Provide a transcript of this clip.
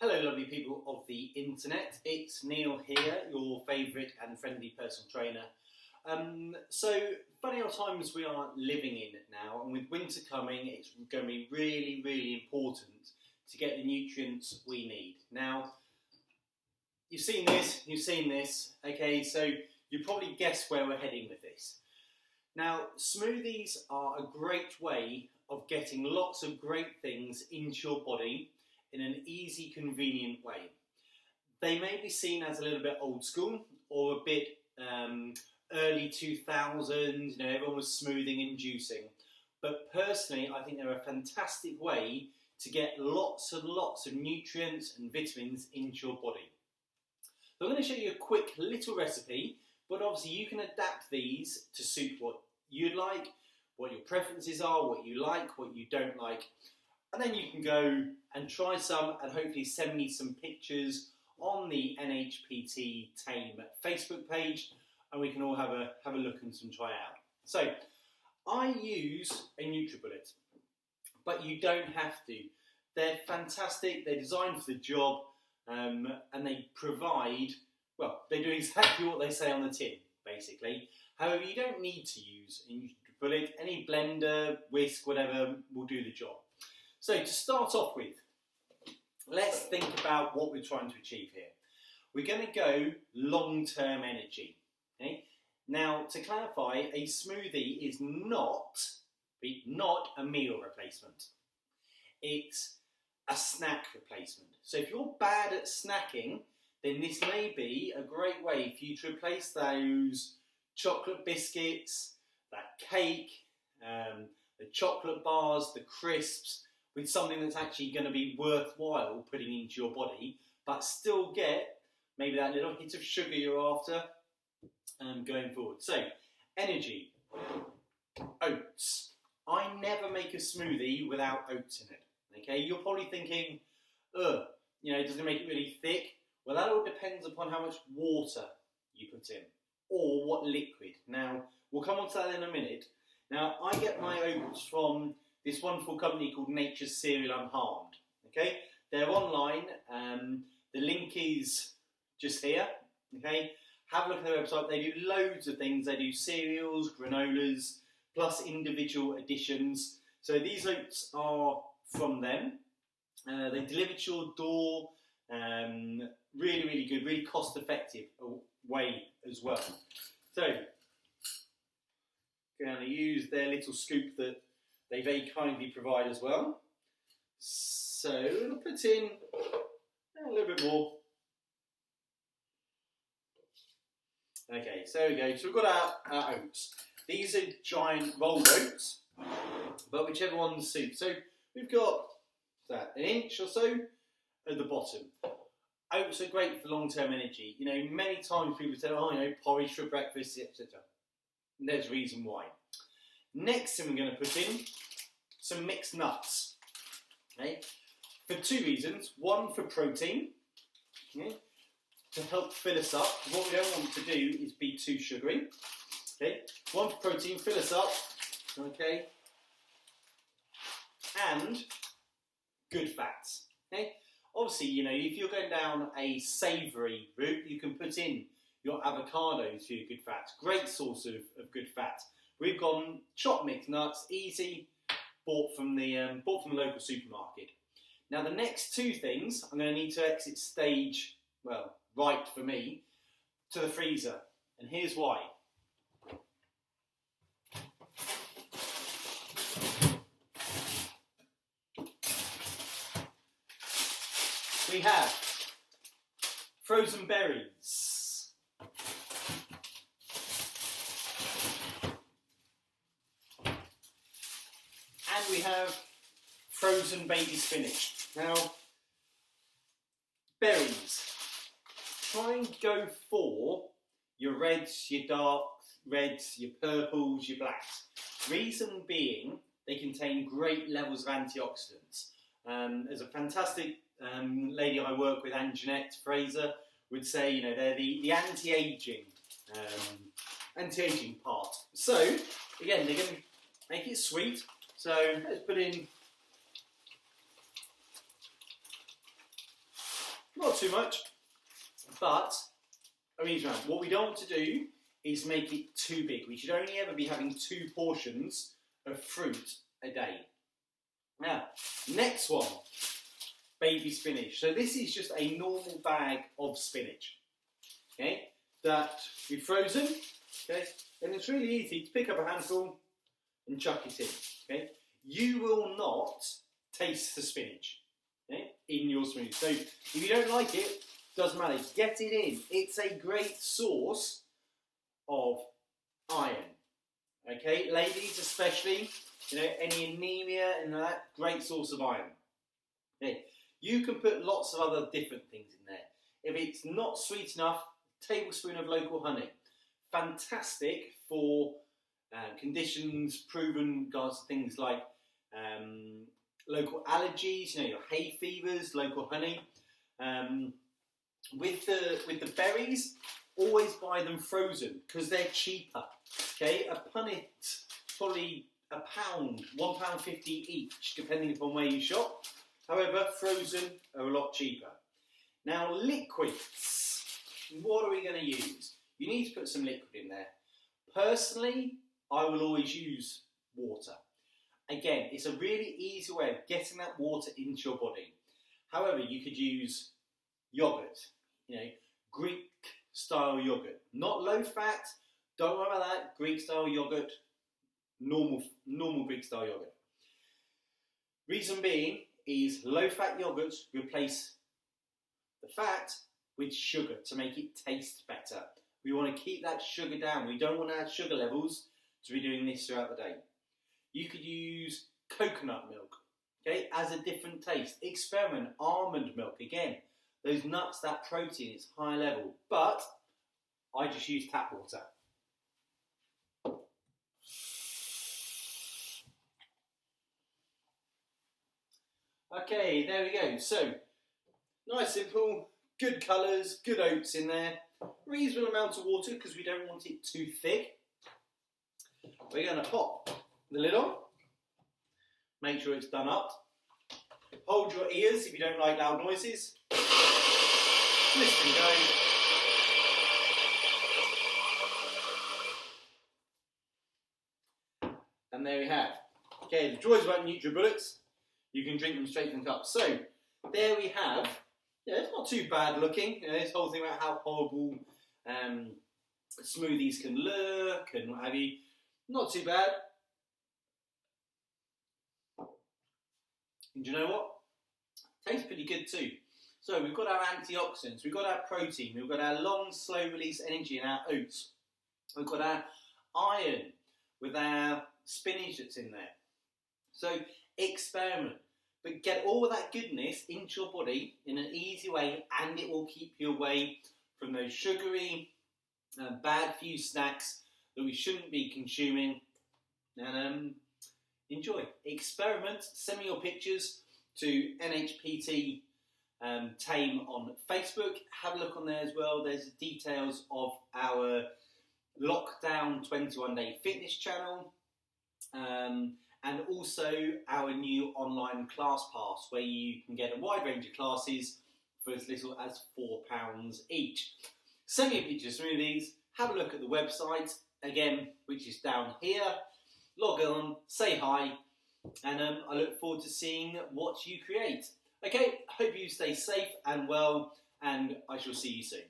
Hello lovely people of the internet, it's Neil here, your favourite and friendly personal trainer. So funny old times we are living in now, and with winter coming it's going to be really important to get the nutrients we need. Now you've seen this, okay, so you probably guess where we're heading with this. Now smoothies are a great way of getting lots of great things into your body in an easy, convenient way. They may be seen as a little bit old school or a bit early 2000s, everyone was smoothing and juicing. But personally, I think they're a fantastic way to get lots and lots of nutrients and vitamins into your body. So I'm going to show you a quick little recipe, but obviously you can adapt these to suit what you'd like, what your preferences are, what you like, what you don't like. And then you can go and try some and hopefully send me some pictures on the NHPT Tame Facebook page, and we can all have a look and some try out. So I use a NutriBullet, but you don't have to. They're fantastic, they're designed for the job, and they provide, well, they do exactly what they say on the tin, basically. However, you don't need to use a NutriBullet. Any blender, whisk, whatever will do the job. So to start off with, let's think about what we're trying to achieve here. We're going to go long-term energy. Okay? Now, to clarify, a smoothie is not a meal replacement. It's a snack replacement. So if you're bad at snacking, then this may be a great way for you to replace those chocolate biscuits, that cake, the chocolate bars, the crisps, with something that's actually going to be worthwhile putting into your body, but still get maybe that little hit of sugar you're after going forward. So, energy, oats. I never make a smoothie without oats in it. Okay, you're probably thinking, does it make it really thick? Well, that all depends upon how much water you put in, or what liquid. Now, we'll come on to that in a minute. Now, I get my oats from this wonderful company called Nature's Cereal Unharmed. Okay, they're online. The link is just here. Okay, have a look at their website. They do loads of things. They do cereals, granolas, plus individual additions. So these oats are from them. They deliver to your door. Really good, really cost-effective way as well. So, going to use their little scoop that they very kindly provide as well. So we'll put in a little bit more. Okay, so there we go. So we've got our oats. These are giant rolled oats, but whichever one suits. So we've got an inch or so at the bottom. Oats are great for long-term energy. Many times people say, porridge for breakfast, etc. And there's a reason why. Next thing we're going to put in some mixed nuts, okay, for two reasons. One, for protein, okay, to help fill us up. What we don't want to do is be too sugary. Okay, one for protein, fill us up, okay, and good fats. Okay, obviously, if you're going down a savoury route, you can put in your avocados for your good fats. Great source of good fat. We've gone chopped mixed nuts, easy, bought from the local supermarket. Now the next two things, I'm going to need to exit stage, well, right for me, to the freezer. And here's why. We have frozen berries. And we have frozen baby spinach. Now, berries. Try and go for your reds, your dark reds, your purples, your blacks. Reason being, they contain great levels of antioxidants. There's a fantastic lady I work with, Anne-Jeanette Fraser, would say, they're the anti-aging part. So, again, they're going to make it sweet. So let's put in not too much, but a reason around. What we don't want to do is make it too big. We should only ever be having 2 portions of fruit a day. Now, next one, baby spinach. So this is just a normal bag of spinach, okay, that we've frozen, okay, and it's really easy to pick up a handful and chuck it in, okay. You will not taste the spinach, okay, in your smoothie. So if you don't like it, doesn't matter, get it in. It's a great source of iron, okay, ladies especially. You know, any anemia and that, great source of iron. Okay. You can put lots of other different things in there. If it's not sweet enough, a tablespoon of local honey. Fantastic for conditions proven regards to things like local allergies, you know, your hay fevers, local honey. With the berries, always buy them frozen because they're cheaper. Okay, a punnet probably £1, £1.50 each, depending upon where you shop. However, frozen are a lot cheaper. Now, liquids. What are we going to use? You need to put some liquid in there. Personally, I will always use water. Again, it's a really easy way of getting that water into your body. However, you could use yogurt, you know, Greek-style yogurt. Not low-fat, don't worry about that, Greek-style yogurt. Normal Greek-style yogurt. Reason being is low-fat yogurts replace the fat with sugar to make it taste better. We want to keep that sugar down. We don't want our sugar levels to be doing this throughout the day. You could use coconut milk, okay, as a different taste. Experiment almond milk. Again, those nuts, that protein is high level, but I just use tap water. Okay, there we go. So, nice, simple, good colours, good oats in there. Reasonable amount of water because we don't want it too thick. We're going to pop the lid on. Make sure it's done up. Hold your ears if you don't like loud noises. Listen and go. And there we have. Okay, the joys about Nutribullets. You can drink them straight from the cup. So, there we have. Yeah, it's not too bad looking. You know, this whole thing about how horrible smoothies can look and what have you. Not too bad. And do you know what? Tastes pretty good too. So we've got our antioxidants, we've got our protein, we've got our long, slow release energy in our oats. We've got our iron with our spinach that's in there. So experiment, but get all of that goodness into your body in an easy way, and it will keep you away from those sugary, bad for you snacks that we shouldn't be consuming. And enjoy. Experiment. Send me your pictures to NHPT Tame on Facebook. Have a look on there as well. There's the details of our lockdown 21-day fitness channel. And also our new online class pass where you can get a wide range of classes for as little as £4 each. Send me a picture of smoothies, have a look at the website, again, which is down here. Log on, say hi, and I look forward to seeing what you create. Okay, hope you stay safe and well, and I shall see you soon.